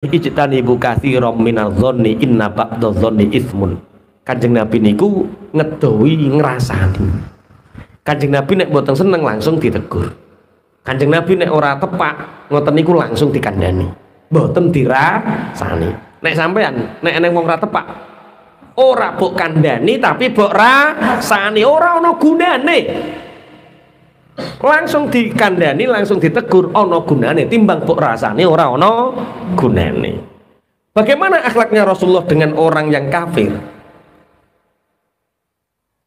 ijtanibu katsiran minadh dzanni inna ba'dadh dzanni ismun. Kanjeng Nabi niku ngedowi ngrasani. Kanjeng Nabi nek mboten seneng langsung ditegur. Kanjeng Nabi nek ora tepak ngoten niku langsung dikandani. Mboten dirasani. Nek sampean nek eneng wong ora tepak ora mbok kandani tapi mbok rasani, ora ana gunane. Langsung dikandani, langsung ditegur ana gunane timbang mbok rasani ora ana gunane. Bagaimana akhlaknya Rasulullah dengan orang yang kafir?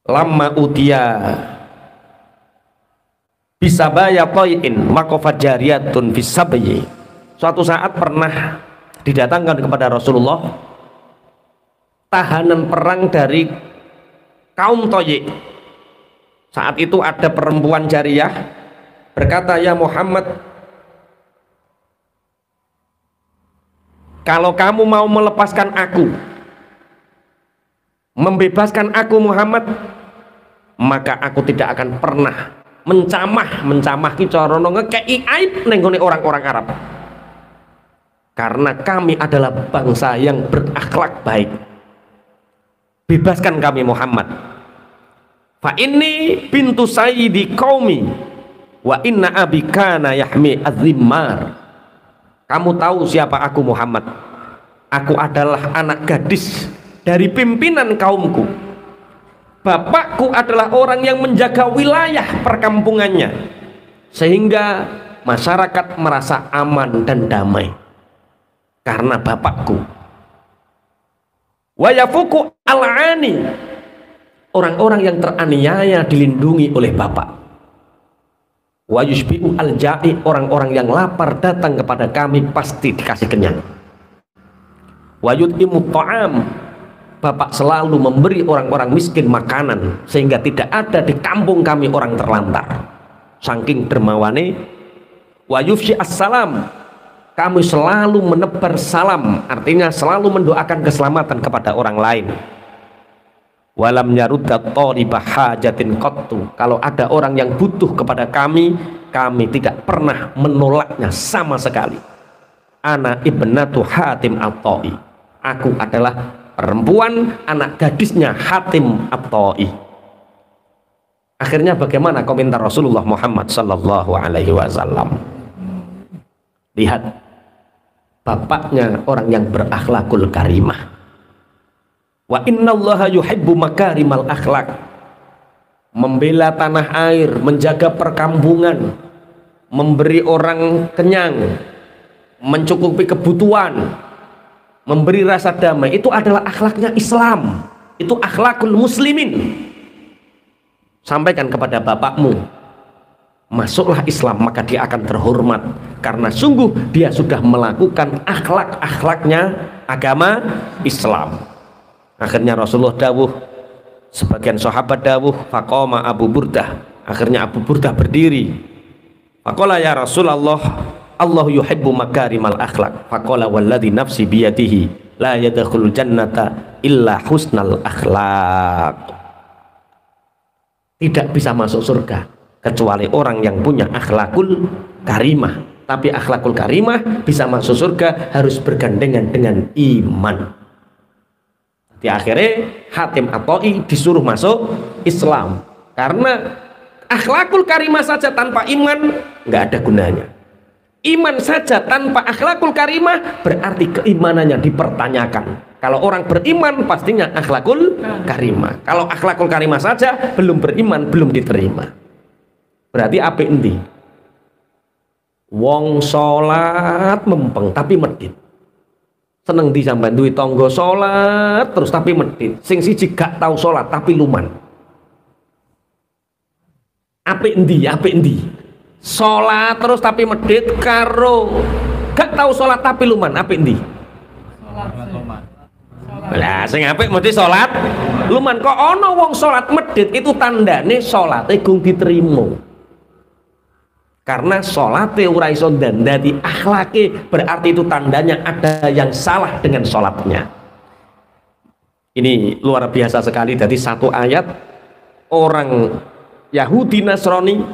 Lamma utia bisabaya qai'in maqafat jariyatun fisabyi. Suatu saat pernah didatangkan kepada Rasulullah tahanan perang dari kaum Toyik. Saat itu ada perempuan jariyah berkata, "Ya Muhammad, kalau kamu mau melepaskan aku, membebaskan aku Muhammad, maka aku tidak akan pernah mencamah ki cara ngekei aib nenggone orang-orang Arab. Karena kami adalah bangsa yang berakhlak baik. Bebaskan kami Muhammad. Fa inni bintu sayyidi qaumi wa inna abi kana yahmi az-zimmar." Kamu tahu siapa aku Muhammad? Aku adalah anak gadis dari pimpinan kaumku. Bapakku adalah orang yang menjaga wilayah perkampungannya sehingga masyarakat merasa aman dan damai karena bapakku. Wa yafuku al-ani, orang-orang yang teraniaya dilindungi oleh bapak. Wa yushbi'u al-ja'i, orang-orang yang lapar datang kepada kami pasti dikasih kenyang. Wa yut'imu ta'am, bapak selalu memberi orang-orang miskin makanan sehingga tidak ada di kampung kami orang terlantar. Saking dermawane. Wa yufshi as-salam, kami selalu menebar salam, artinya selalu mendoakan keselamatan kepada orang lain. Walam yarudda thariba hajatin qattu, kalau ada orang yang butuh kepada kami tidak pernah menolaknya sama sekali. Ana ibnatu Hatim at-Ta'i, aku adalah perempuan anak gadisnya Hatim at-Ta'i. Akhirnya bagaimana komentar Rasulullah Muhammad sallallahu alaihi wasallam? Lihat, bapaknya orang yang berakhlakul karimah. Wa innallaha yuhibbu makarimal akhlak, membela tanah air, menjaga perkampungan, memberi orang kenyang, mencukupi kebutuhan, memberi rasa damai, itu adalah akhlaknya Islam, itu akhlakul muslimin. Sampaikan kepada bapakmu, masuklah Islam maka dia akan terhormat karena sungguh dia sudah melakukan akhlak-akhlaknya agama Islam. Akhirnya Rasulullah dawuh, sebagian sahabat dawuh, faqama Abu Burdah, akhirnya Abu Burdah berdiri. Faqala ya Rasulullah, Allah yuhibbu makarimal akhlak. Faqala walladhi nafsi biyadihi la yadkhulul jannata illa husnal akhlak. Tidak bisa masuk surga kecuali orang yang punya akhlakul karimah. Tapi akhlakul karimah bisa masuk surga harus bergandengan dengan iman. Di akhirnya Hatim at-Ta'i disuruh masuk Islam karena akhlakul karimah saja tanpa iman nggak ada gunanya. Iman saja tanpa akhlakul karimah berarti keimanannya dipertanyakan. Kalau orang beriman pastinya akhlakul karimah. Kalau akhlakul karimah saja belum beriman, belum diterima. Berarti apik endi? Wong salat mempeng tapi medhit. Seneng di sampean duwe tangga salat terus tapi medhit. Sing siji gak tau salat tapi luman. Apik endi? Apik endi? Salat terus tapi medhit karo gak tau salat tapi luman, apik endi? Salat luman. Lah sing apik mesti salat luman. Kok ana wong salat medhit itu tandane salate gung diterima. Karena sholatnya ora iso dandani akhlake, berarti itu tandanya ada yang salah dengan sholatnya. Ini luar biasa sekali. Dari satu ayat orang Yahudi Nasrani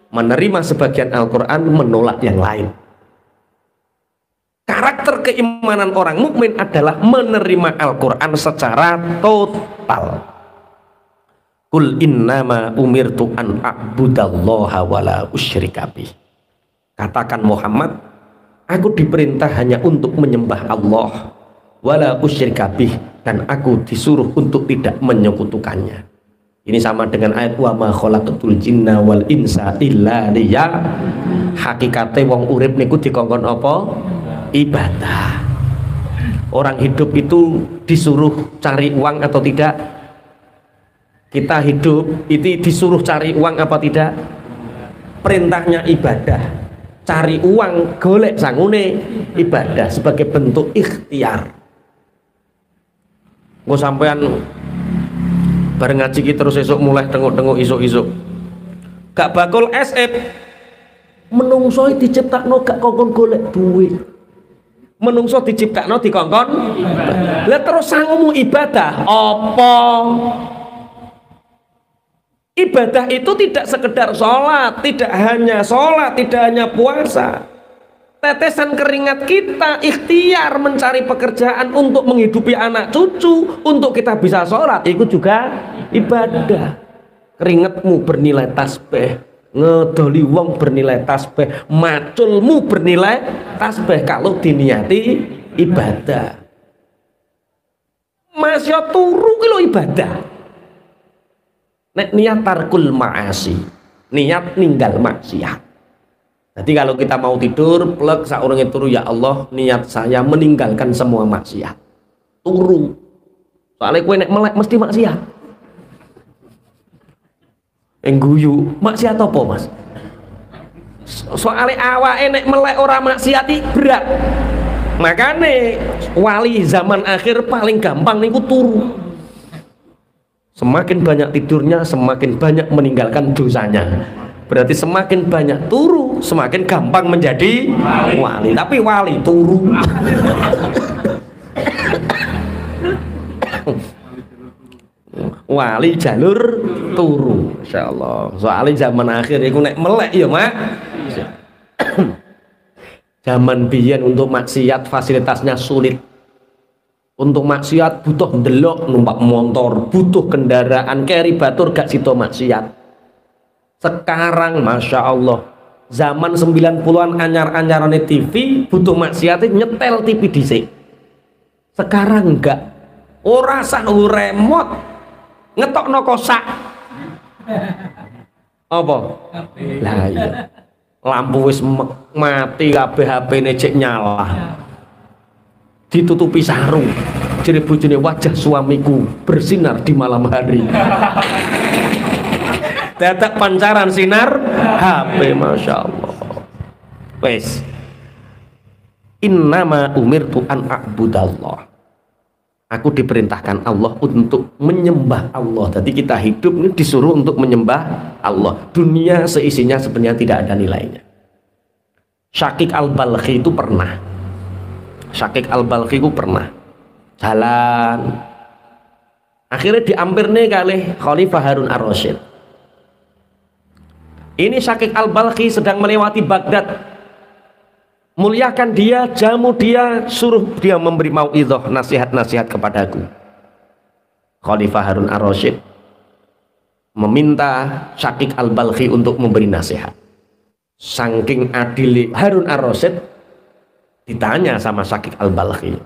menerima sebagian Al-Quran, menolak yang lain. Karakter keimanan orang mukmin adalah menerima Al-Quran secara total. Qul innama umirtu an a'budallaha wala usyrika bih. Katakan Muhammad, aku diperintah hanya untuk menyembah Allah wala usyrika bih, dan aku disuruh untuk tidak menyekutukannya. Ini sama dengan ayat wa ma khalaqatul jinna wal insa illa liya. Hakikate wong urip niku dikongkon apa? Ibadah. Orang hidup itu disuruh cari uang atau tidak? Kita hidup itu disuruh cari uang apa tidak? Perintahnya ibadah. Cari uang golek sangune ibadah sebagai bentuk ikhtiar. Gue sampean bareng ngaji kita terus esok mulai tengok-tengok isuk-isuk. Gak bakul SF. Menungso diciptakno gak kongkon golek duit. Menungso diciptakno dikongkon. Lah terus sangumu ibadah apa? Ibadah itu tidak sekedar sholat, tidak hanya puasa. Tetesan keringat kita ikhtiar mencari pekerjaan untuk menghidupi anak cucu, untuk kita bisa sholat, itu juga ibadah. Keringatmu bernilai tasbih, ngedoli wong bernilai tasbih, maculmu bernilai tasbih kalau diniati ibadah. Masya turu kilo ibadah. Nek niat tarkul ma'asi, niat ninggal maksiat. Jadi kalau kita mau tidur, plek saurunge turu, ya Allah, niat saya meninggalkan semua maksiat. Turu. Soalnya kowe nek melek mesti maksiat. Engguyu, maksiat apa, Mas? Soalnya awake nek melek ora maksiat berat. Makane wali zaman akhir paling gampang niku turu. Semakin banyak tidurnya, semakin banyak meninggalkan dosanya. Berarti semakin banyak turu, semakin gampang menjadi wali. Tapi wali turu. Wali jalur turu. Insya Allah. Soalnya zaman akhir itu nek melek ya mak. Zaman biyen untuk maksiat fasilitasnya sulit. Untuk maksiat butuh ndelok numpak motor, butuh kendaraan keri batur gak sito maksiat. Sekarang Masya Allah, zaman 90-an anyar-anyarane TV, butuh maksiatnya nyetel TV dhisik. Sekarang enggak. Ora sah remote ngetokno kosak. Apa? Lah iya. Lampu wis mati kabeh HP-ne cek nyala. Ditutupi sarung, jadi bojone wajah suamiku bersinar di malam hari. Dadak pancaran sinar HP, Masya Allah. Wes, innama umirtu an a'budallah. Aku diperintahkan Allah untuk menyembah Allah. Jadi kita hidup ini disuruh untuk menyembah Allah. Dunia seisinya sebenarnya tidak ada nilainya. Syakik al-Balkhi itu pernah. Syakik al-Balkhi itu pernah jalan, akhirnya diampirne kali Khalifah Harun ar-Rasyid. Ini Syakik al-Balkhi sedang melewati Baghdad. Muliakan dia, jamu dia, suruh dia memberi mauidhah, nasihat-nasihat kepadaku. Khalifah Harun ar-Rasyid meminta Syakik al-Balkhi untuk memberi nasihat. Saking adili Harun ar-Rasyid, ditanya sama Syakik al-Balkhi,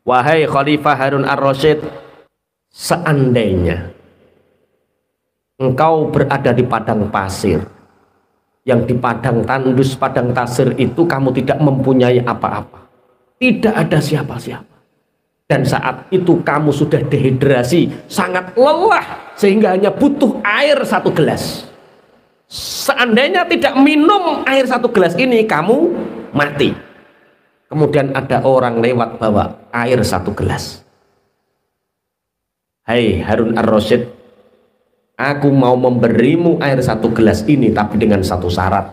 wahai Khalifah Harun ar-Rasyid, seandainya engkau berada di padang pasir, yang di padang tandus, padang tasir itu kamu tidak mempunyai apa-apa, tidak ada siapa-siapa, dan saat itu kamu sudah dehidrasi, sangat lelah sehingga hanya butuh air 1 gelas. Seandainya tidak minum air 1 gelas ini, kamu mati. Kemudian ada orang lewat bawa air 1 gelas. Hai Harun ar-Rasyid, aku mau memberimu air 1 gelas ini, tapi dengan satu syarat.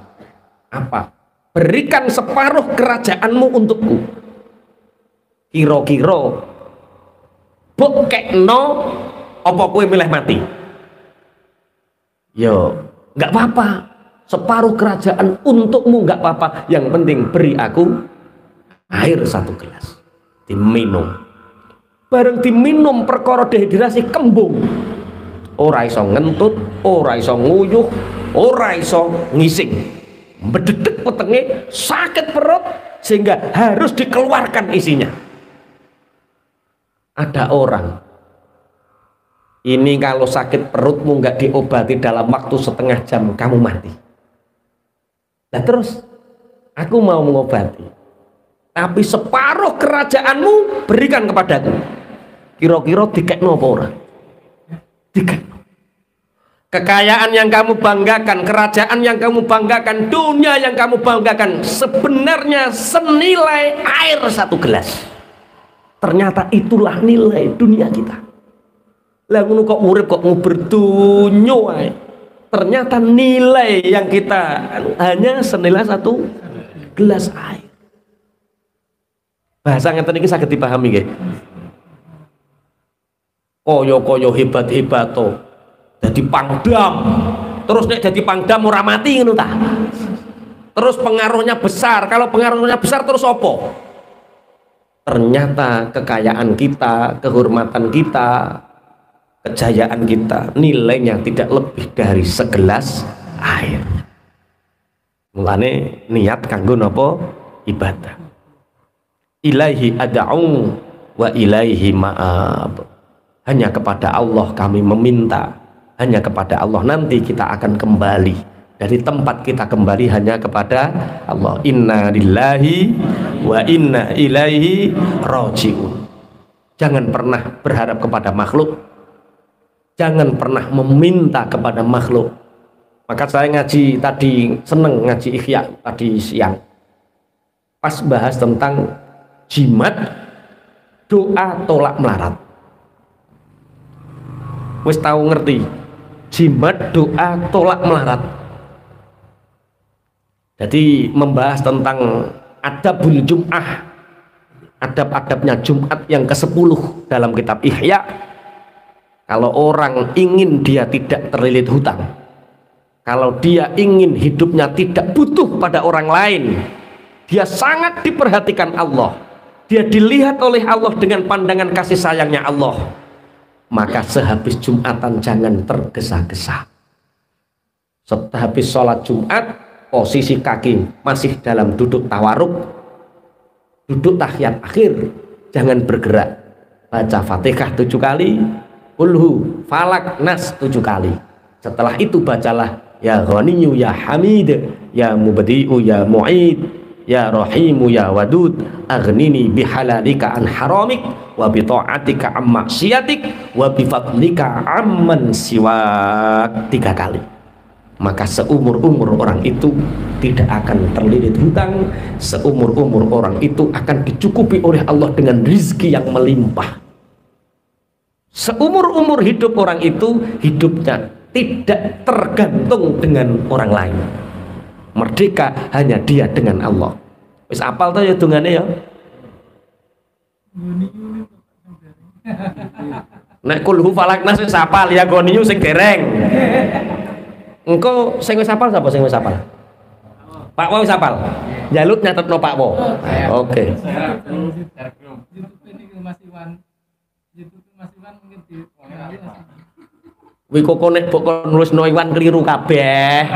Apa? Berikan separuh kerajaanmu untukku. Kira-kira bokekno apa kowe milih mati? Yo, nggak apa-apa. Separuh kerajaan untukmu nggak apa-apa. Yang penting beri aku Air 1 gelas diminum. Bareng diminum perkara dehidrasi kembung. Ora iso ngentut, ora iso nguyuh, ora iso ngising. Bededek wetenge, sakit perut sehingga harus dikeluarkan isinya. Ada orang ini kalau sakit perutmu nggak diobati dalam waktu setengah jam kamu mati. Nah terus aku mau mengobati, tapi separuh kerajaanmu berikan kepadaku. Kira-kira dikekno apa ora? Dikekno. Kekayaan yang kamu banggakan, kerajaan yang kamu banggakan, dunia yang kamu banggakan sebenarnya senilai air 1 gelas. Ternyata itulah nilai dunia kita. Lah ngono kok urip kok berdunya wae. Ternyata nilai yang kita hanya senilai 1 gelas air. Bahasa ngeten iki saged dipahami nggih. Kaya-kaya hebat-hebat to. Dadi pangdam. Terus nek dadi pangdam ora mati ngono ta. Terus pengaruhnya besar. Kalau pengaruhnya besar terus apa? Ternyata kekayaan kita, kehormatan kita, kejayaan kita nilainya tidak lebih dari segelas air. Mulane niat kanggo napa? Ibadah. Ilaihi ad'u wa ilaihi ma'ab. Hanya kepada Allah kami meminta, hanya kepada Allah nanti kita akan kembali. Dari tempat kita kembali hanya kepada Allah. Inna lillahi wa inna ilaihi raji'un. Jangan pernah berharap kepada makhluk, jangan pernah meminta kepada makhluk. Maka saya ngaji tadi, seneng ngaji Ihya tadi siang, pas bahas tentang jimat doa tolak melarat. Wis tahu ngerti jimat doa tolak melarat. Jadi membahas tentang adabul Jum'ah, adab-adabnya Jumat yang ke-10 dalam kitab Ihya. Kalau orang ingin dia tidak terlilit hutang, kalau dia ingin hidupnya tidak butuh pada orang lain, dia sangat diperhatikan Allah, dia dilihat oleh Allah dengan pandangan kasih sayangnya Allah, maka sehabis Jumatan jangan tergesa-gesa. Sehabis sholat Jumat, posisi kaki masih dalam duduk tawaruk, duduk tahiyat akhir, jangan bergerak. Baca Fatihah 7 kali, Qulhu, Falak, Nas 7 kali. Setelah itu bacalah Ya Ghaniyyu Ya Hamid, Ya Mubdi'u Ya Mu'id, Ya Rahimu Ya Wadud, Aghnini bihalalika an haramik, wa bita'atika an maksiatik, wa bifadlika amman siwak 3 kali. Maka seumur-umur orang itu tidak akan terlilit hutang, seumur-umur orang itu akan dicukupi oleh Allah dengan rizki yang melimpah. Seumur-umur hidup orang itu hidupnya tidak tergantung dengan orang lain, merdeka hanya dia dengan Allah. Wis apal to ya dungane ya. Nek kulhu falak nas wis apal, ya goniyu sing dereng. Engko sing wis apal sapa sing wis apal? Pak Wo wis apal. Njaluk nyatetno Pak Wo. Oke. Wi kok nek mbok nulisno Iwan keliru kabeh.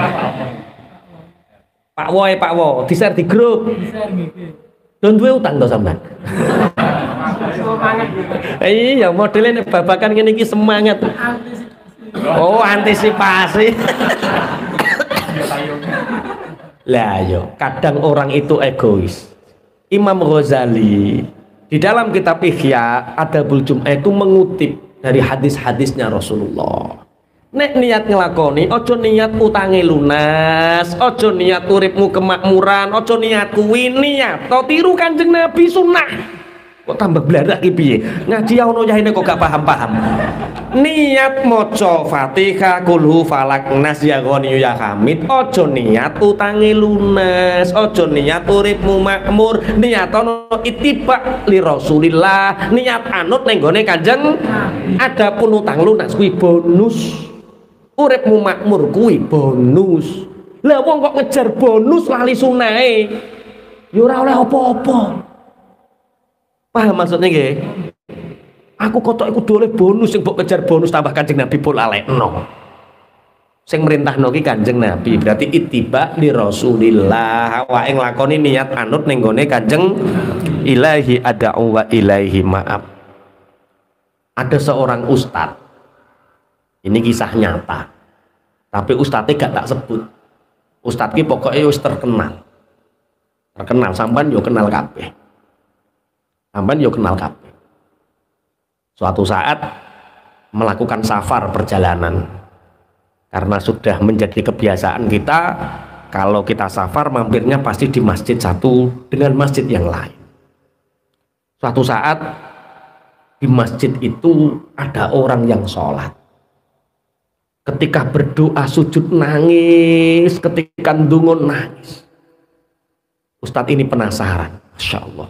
Pak Wo, di-share di grup. Di-share nggih. Don duwe utang to sampean? Iya, modelnya babakan ngene iki semangat. Oh, antisipasi. Lah yo, kadang orang itu egois. Imam Ghazali di dalam kitab Ihya Adabul Jum'ah itu mengutip dari hadis-hadisnya Rasulullah. Nek niat ngelakoni, ojo niat utange lunas, ojo niat uripmu kemakmuran, ojo niat kuwi, niat to tiru Kanjeng Nabi sunnah. Kok tambah bladak iki piye? Ngaji ono yahine kok gak paham-paham. Niat maca Fatihah, Qulhu, Falak, Nas, Ya Ghaniyyu Ya Hamid, ojo niat utange lunas, ojo niat uripmu makmur, niat ono ittiba li Rasulillah, niat anut ning gone Kanjeng. Adapun utang lunas kuwi bonus. Uripmu makmur kuwi bonus. Lah wong kok ngejar bonus lali sunahe, ya ora oleh apa-apa. Paham maksudnya nggih? Aku kotok iku doleh bonus sing mbok kejar bonus tambah Kanjeng Nabi pol alekno. Sing merintahno ki Kanjeng Nabi, berarti ittiba li Rasulillah. Awake nglakoni niat anut ning gone Kanjeng ilahi ada'u wa ilaihi ma'ab. Ada seorang ustadz, ini kisah nyata, tapi ustadznya gak tak sebut. Ustadz ki pokoknya wis terkenal, sampean yo kenal kabeh, Suatu saat melakukan safar perjalanan, karena sudah menjadi kebiasaan kita, kalau kita safar mampirnya pasti di masjid satu dengan masjid yang lain. Suatu saat di masjid itu ada orang yang sholat, ketika berdoa sujud nangis, ketika ndonga nangis. Ustadz ini penasaran, Masya Allah,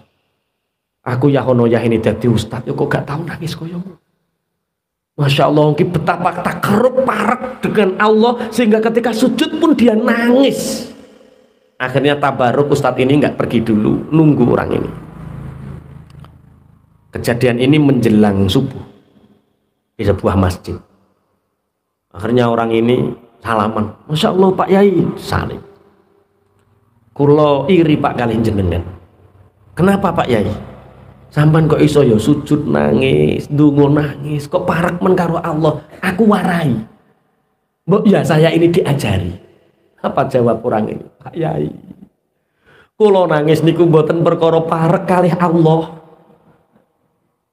aku ya hono ya ini jadi ustadz, kok gak tahu nangis koyomu. Masya Allah, betapa takarub parek dengan Allah sehingga ketika sujud pun dia nangis. Akhirnya tabaruk, ustadz ini nggak pergi dulu, nunggu orang ini. Kejadian ini menjelang subuh di sebuah masjid. Akhirnya orang ini salaman, Masya Allah Pak Yai, salim. Kulo iri Pak kali jenengan. Kenapa Pak Yai? Sampan kok iso ya sujud nangis, ndonga nangis, kok parek men karo Allah. Aku warai. Mbok ya saya ini diajari. Apa jawab orang ini? Pak Yai, kula nangis niku mboten perkara parek kalih Allah.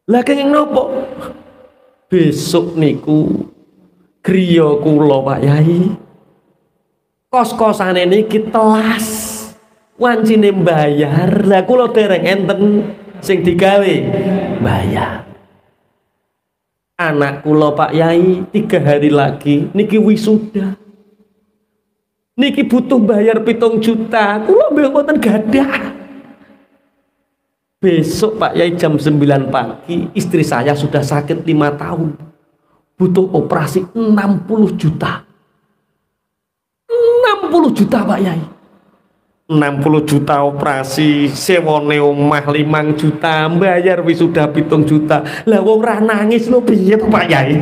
Lah kenging nopo? Besok niku griya kula Pak Yai, kos-kosane niki telas, wancine mbayar. Lah kula dereng enten sing digawe bayar. Anak kula Pak Yai 3 hari lagi niki wisuda, niki butuh bayar 7 juta, kula mboten gadah. Besok Pak Yai jam 9 pagi istri saya sudah sakit 5 tahun, butuh operasi 60 juta. 60 juta Pak Yai, 60 juta operasi, sewone omah 5 juta, bayar wisuda 7 juta. Lah wong ra nangis lho piye Pak Yai?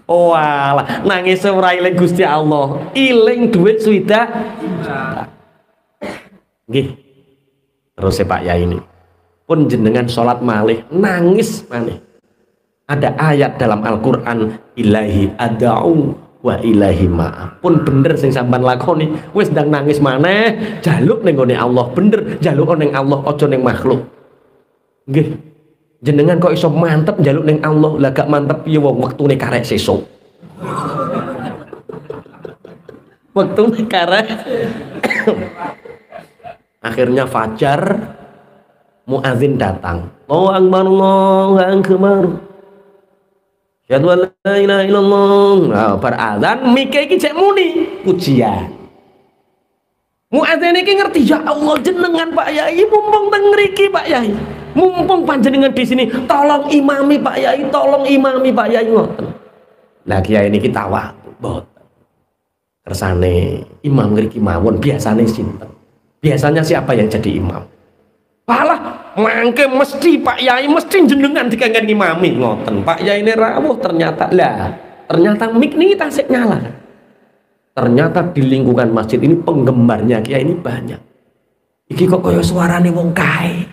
Oh alah, nangis ora iling Gusti Allah, iling duit swidak juta. Nggih. Terus Pak Yai ini pun jenengan sholat malih, nangis malih. Ada ayat dalam Al-Qur'an, ilahi ada'u wa ilahi ma'af. Pun bener sing sampean lakoni, wis ndang nangis maneh, jaluk ning gone Allah, bener jaluk ning Allah, aja ning makhluk. Nggih. Jenengan kok iso mantep jaluk ning Allah, lah gak mantep piye wong wektune karek sesuk. Wektune karek. Akhirnya fajar, muadzin datang. Allahu akbar, Allahu akbar. Syahadu an la ilaha illallah. Nah, berazan mike iki cek muni pujian. Muadzin iki ngerti, ya Allah jenengan Pak Yai mumpung teng mriki Pak Yai. Mumpung panjenengan di sini, tolong imami Pak Yai, tolong imami Pak Yai ngoten. Lah kiai niki tawadhu, mboten. Kersane imam ngriki mawon biasane sinten? Biasanya siapa yang jadi imam? Alah, mangke mesti Pak Yai, mesti jenengan dikengken imami ngoten. Pak Yai ini rawuh ternyata. Lah, ternyata mik niki tasik nyala. Ternyata di lingkungan masjid ini penggemarnya kiai ini banyak. Iki kok kaya suarane wong kae.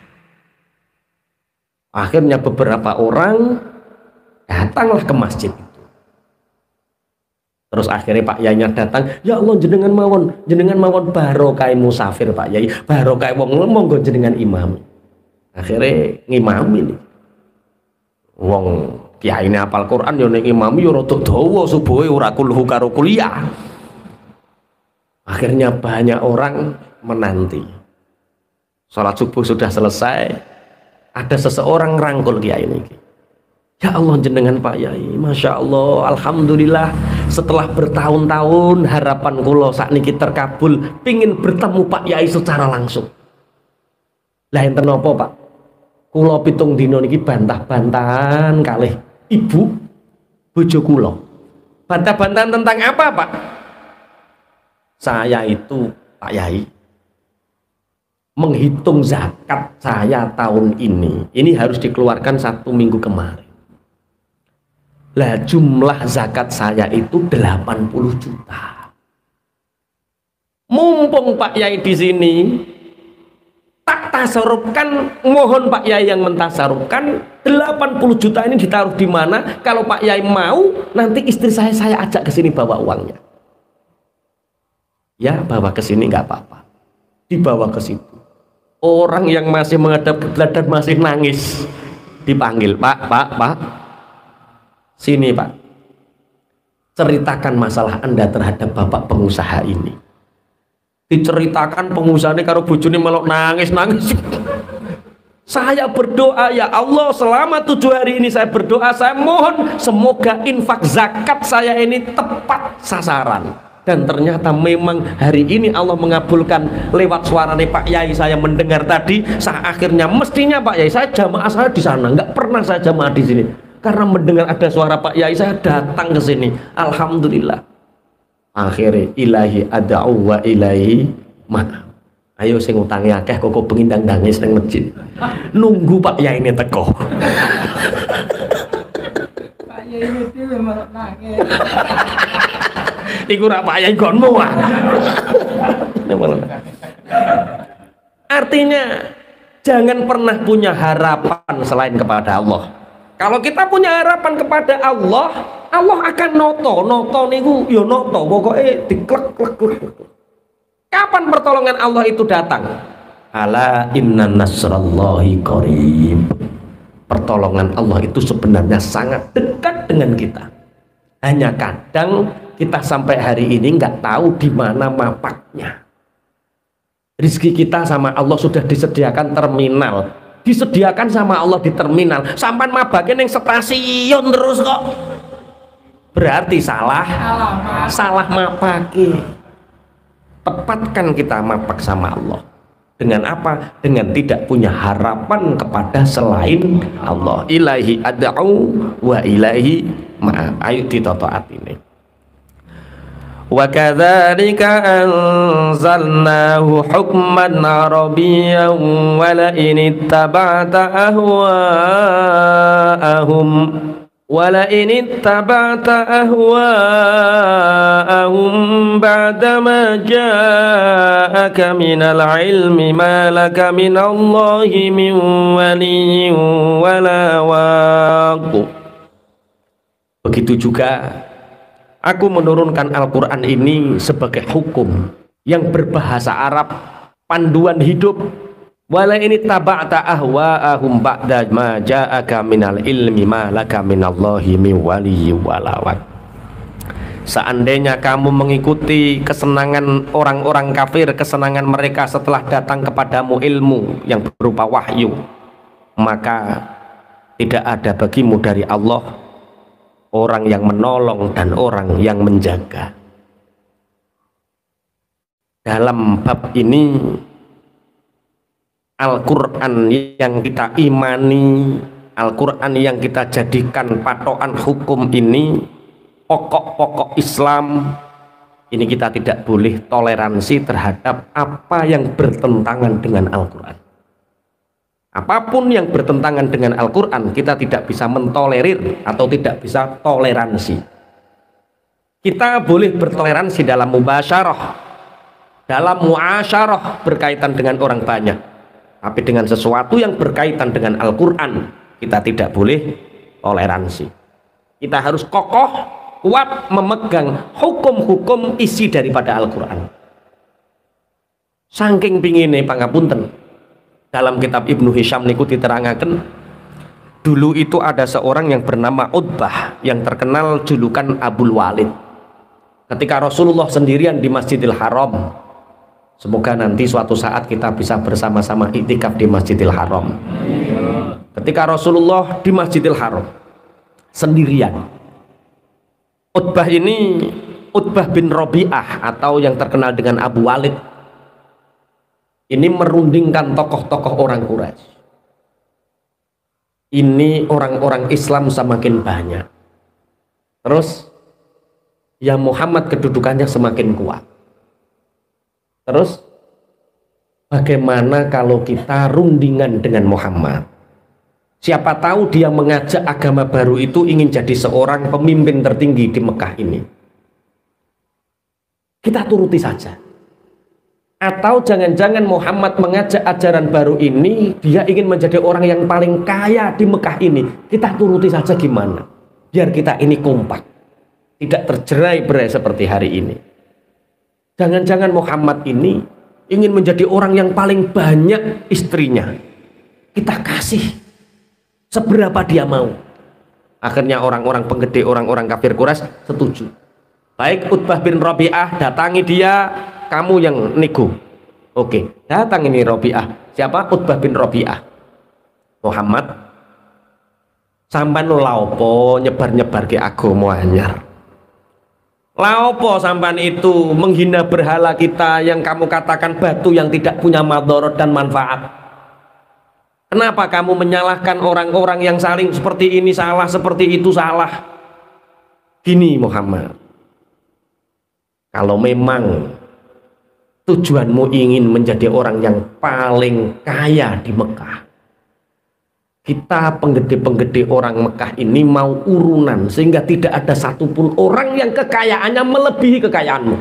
Akhirnya beberapa orang datanglah ke masjid. Terus akhirnya Pak Yainya datang, ya Allah jenengan mawon barokah musafir Pak Yai, barokah wong monggo jenengan imam. Akhirnya ngimami nih. Wong kiai ini hafal Quran ya ning imami ya rada dawa subuhe ora kulhu karo kuliah. Akhirnya banyak orang menanti. Salat subuh sudah selesai, ada seseorang rangkul kiai ini. Ya Allah jenengan Pak Yai, Masya Allah, Alhamdulillah setelah bertahun-tahun harapan kula sakniki terkabul, pingin bertemu Pak Yai secara langsung. Lah enten napa Pak? Kula 7 dina niki bantah-bantahan kalih ibu bojo kula. Bantah-bantahan tentang apa Pak? Saya itu Pak Yai menghitung zakat saya tahun ini harus dikeluarkan 1 minggu kemarin. Lah jumlah zakat saya itu 80 juta. Mumpung Pak Yai di sini, tak tasarufkan, mohon Pak Yai yang mentasarufkan 80 juta ini ditaruh di mana? Kalau Pak Yai mau, nanti istri saya ajak ke sini bawa uangnya. Ya, bawa ke sini nggak apa-apa. Dibawa ke situ. Orang yang masih menghadap kiblat dan masih nangis dipanggil, Pak, sini Pak, ceritakan masalah Anda terhadap bapak pengusaha ini. Diceritakan pengusaha ini karo bojone melok nangis. Saya berdoa, ya Allah, selama 7 hari ini saya berdoa, saya mohon semoga infak zakat saya ini tepat sasaran. Dan ternyata memang hari ini Allah mengabulkan lewat suaranya Pak Yai. Saya mendengar tadi, akhirnya mestinya Pak Yai, saya jamaah saya di sana, nggak pernah saya jamaah di sini. Karena mendengar ada suara Pak Yai, saya datang ke sini. Alhamdulillah. Akhirnya ilahi ada'u wa ilahi ma'af. Ayo sing utangi akeh kok pengindang nangis nang masjid. Nunggu Pak Yai ini teko. Pak Yai itu memang nangis. Iku rak Pak Yai gonmu ah. Artinya jangan pernah punya harapan selain kepada Allah. Kalau kita punya harapan kepada Allah, Allah akan noto niku yo noto pokoknya diklek. Kapan pertolongan Allah itu datang? Ala inna nasrallahi qarib. Pertolongan Allah itu sebenarnya sangat dekat dengan kita. Hanya kadang kita sampai hari ini nggak tahu di mana mapaknya. Rizki kita sama Allah sudah disediakan terminal, disediakan sama Allah di terminal. Sampai mabaknya yang stasiun terus kok. Berarti salah mapaki. Tepatkan kita mapak sama Allah. Dengan apa? Dengan tidak punya harapan kepada selain Allah. Ilahi ad'u wa ilahi ma'af. Ayo ditoto atine. Wa kadzalika anzalnahu hukman arabiyyan wa la in ittaba'ta ahwa'ahum ba'dama ja'aka minal ilmi ma laka minallahi min waliyyin wala waq. Begitu juga aku menurunkan Al-Quran ini sebagai hukum yang berbahasa Arab, panduan hidup. Wala ini taba'ta ahwa'ahum ba'da ma ja'aka minal ilmi ma laka minallahi min waliyyi wala waq. Seandainya kamu mengikuti kesenangan orang-orang kafir, kesenangan mereka setelah datang kepadamu ilmu yang berupa wahyu, maka tidak ada bagimu dari Allah orang yang menolong dan orang yang menjaga. Dalam bab ini Al-Quran yang kita imani, Al-Quran yang kita jadikan patokan hukum ini, pokok-pokok Islam ini, kita tidak boleh toleransi terhadap apa yang bertentangan dengan Al-Quran. Apapun yang bertentangan dengan Al-Quran kita tidak bisa mentolerir atau tidak bisa toleransi. Kita boleh bertoleransi dalam mubasyarah, dalam muasyarah berkaitan dengan orang banyak, tapi dengan sesuatu yang berkaitan dengan Al-Quran kita tidak boleh toleransi. Kita harus kokoh, kuat memegang hukum-hukum isi daripada Al-Quran. Saking pingine pangapunten, dalam kitab Ibnu Hisham niku diterangkan, dulu itu ada seorang yang bernama Utbah yang terkenal julukan Abul Walid. Ketika Rasulullah sendirian di Masjidil Haram, semoga nanti suatu saat kita bisa bersama-sama iktikaf di Masjidil Haram. Ketika Rasulullah di Masjidil Haram sendirian, Utbah ini, Utbah bin Robi'ah atau yang terkenal dengan Abu Walid, ini merundingkan tokoh-tokoh orang Quraisy. Ini orang-orang Islam semakin banyak, terus ya Muhammad kedudukannya semakin kuat. Terus Bagaimana kalau kita rundingan dengan Muhammad? Siapa tahu dia mengajak agama baru itu ingin jadi seorang pemimpin tertinggi di Mekah ini. Kita turuti saja. Atau jangan-jangan Muhammad mengajak ajaran baru ini, dia ingin menjadi orang yang paling kaya di Mekah ini. Kita turuti saja gimana? Biar kita ini kompak, tidak tercerai-berai seperti hari ini. Jangan-jangan Muhammad ini ingin menjadi orang yang paling banyak istrinya. Kita kasih seberapa dia mau. Akhirnya orang-orang penggede, orang-orang kafir Quraisy setuju. Baik, Utbah bin Rabi'ah, datangi dia, kamu yang nego. Oke, datang ini Rabi'ah. Siapa? Utbah bin Rabi'ah. Muhammad, sampai laupo nyebar-nyebar ke agama anyar. Laupo sampan itu menghina berhala kita yang kamu katakan batu yang tidak punya madharat dan manfaat. Kenapa kamu menyalahkan orang-orang yang saling seperti ini salah, seperti itu salah? Gini Muhammad, kalau memang tujuanmu ingin menjadi orang yang paling kaya di Mekah, kita penggede-penggede orang Mekah ini mau urunan sehingga tidak ada satupun orang yang kekayaannya melebihi kekayaanmu.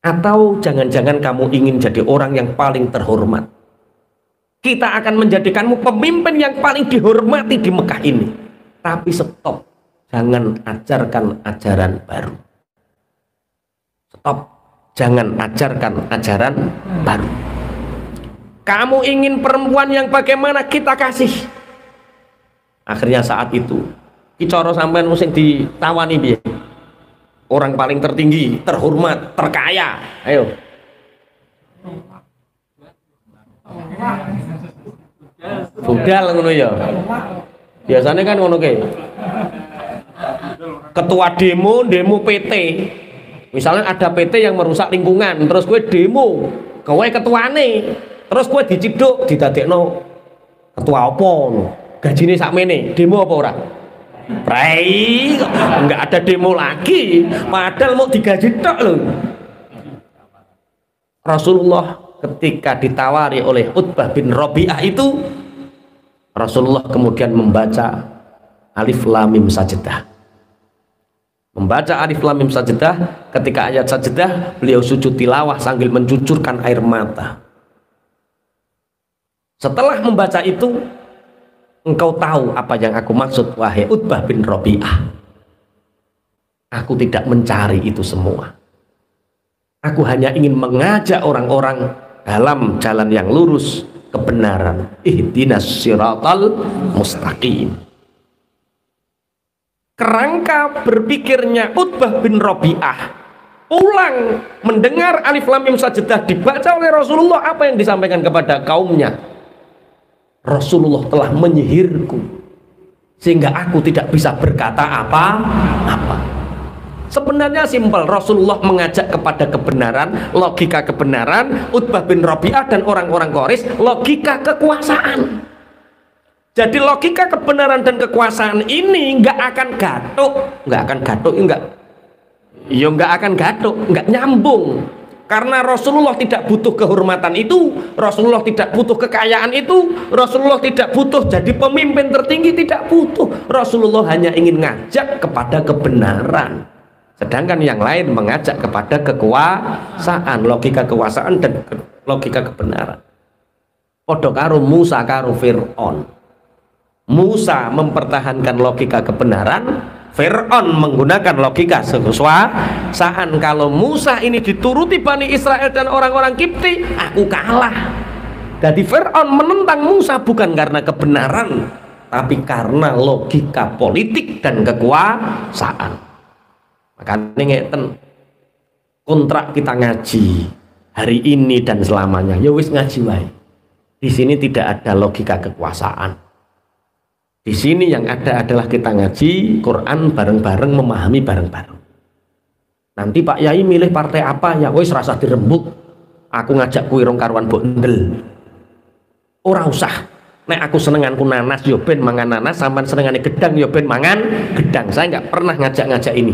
Atau jangan-jangan kamu ingin jadi orang yang paling terhormat, kita akan menjadikanmu pemimpin yang paling dihormati di Mekah ini. Tapi stop, jangan ajarkan ajaran baru. Stop, jangan ajarkan ajaran baru. Kamu ingin perempuan yang bagaimana, kita kasih. Akhirnya saat itu Kicoro sampean mesti ditawani biar orang paling tertinggi, terhormat, terkaya. Ayo. Budal ngono ya. Biasanya kan ngono ke. Ketua demo PT. Misalnya ada PT yang merusak lingkungan, terus gue demo, kowe ketuane. Terus gue diciduk, didadekno ketua apa no? Gajine sakmene, demo apa ora? Prai, enggak ada demo lagi, padahal mau digaji tok lho. Rasulullah ketika ditawari oleh Utbah bin Rabi'ah itu, Rasulullah kemudian membaca Alif Lam Mim Sajdah. Membaca Alif Lam Mim Sajdah, ketika ayat sajdah beliau sujud tilawah sambil mencucurkan air mata. Setelah membaca itu, engkau tahu apa yang aku maksud, wahai Utbah bin Rabi'ah. Aku tidak mencari itu semua. Aku hanya ingin mengajak orang-orang dalam jalan yang lurus, kebenaran. Ihdinas siratal mustaqim. Kerangka berpikirnya Utbah bin Rabi'ah pulang mendengar Alif Lam Mim Sajdah dibaca oleh Rasulullah, apa yang disampaikan kepada kaumnya? Rasulullah telah menyihirku sehingga aku tidak bisa berkata apa-apa. Sebenarnya simpel, Rasulullah mengajak kepada kebenaran, logika kebenaran. Utbah bin Rabi'ah dan orang-orang Quraisy logika kekuasaan. Jadi logika kebenaran dan kekuasaan ini nggak akan gatuk, nggak nyambung. Karena Rasulullah tidak butuh kehormatan itu, Rasulullah tidak butuh kekayaan itu, Rasulullah tidak butuh jadi pemimpin tertinggi, tidak butuh. Rasulullah hanya ingin ngajak kepada kebenaran. Sedangkan yang lain mengajak kepada kekuasaan, logika kekuasaan dan logika kebenaran. Padha karo Musa karo Fir'aun. Musa mempertahankan logika kebenaran, Fir'aun menggunakan logika kekuasaan. Kalau Musa ini dituruti Bani Israel dan orang-orang Kipti, aku kalah. Jadi Fir'aun menentang Musa bukan karena kebenaran, tapi karena logika politik dan kekuasaan. Makanya ngeten, kontrak kita ngaji hari ini dan selamanya, ya wis ngaji wae. Di sini tidak ada logika kekuasaan. Di sini yang ada adalah kita ngaji Quran bareng-bareng, memahami bareng-bareng. Nanti Pak Yai milih partai apa, ya wis rasa dirembuk. Aku ngajak kuwi rong karuan bondel. Ora usah. Nek aku senenganku nanas yo ben mangan nanas, sampean senengane gedang yo ben mangan gedang. Saya nggak pernah ngajak-ngajak ini.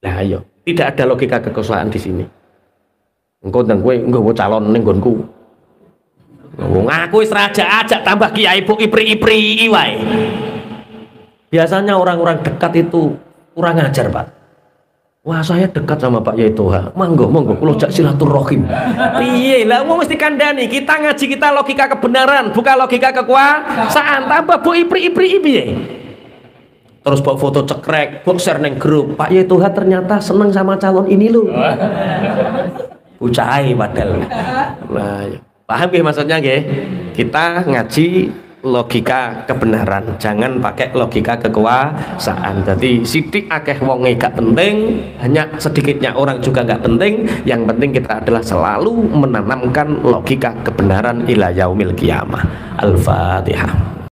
Nah ayo, tidak ada logika kekuasaan di sini. engko ndang kowe nggawa calon ning nggonku. Wong aku wis raja ajak tambah kiai bu ipri-ipri wae. Biasanya orang-orang dekat itu kurang ajar, Pak. Wah, saya dekat sama Pak Yai Toha. Monggo, kula jak silaturahim. Piye lah wong mesti kandhani, kita ngaji kita logika kebenaran, bukan logika kekuasaan. Tambah bu ipri-ipri piye? Terus bawa foto cekrek, bawa share neng grup. Pak Yai Toha ternyata seneng sama calon ini loh. Ucai padahal. Nah, paham ya maksudnya nggih? Kita ngaji logika kebenaran, jangan pakai logika kekuasaan. Jadi sidik akeh wonge gak penting, hanya sedikitnya orang juga gak penting. Yang penting kita adalah selalu menanamkan logika kebenaran ila yaumil qiyamah. Al-Fatihah.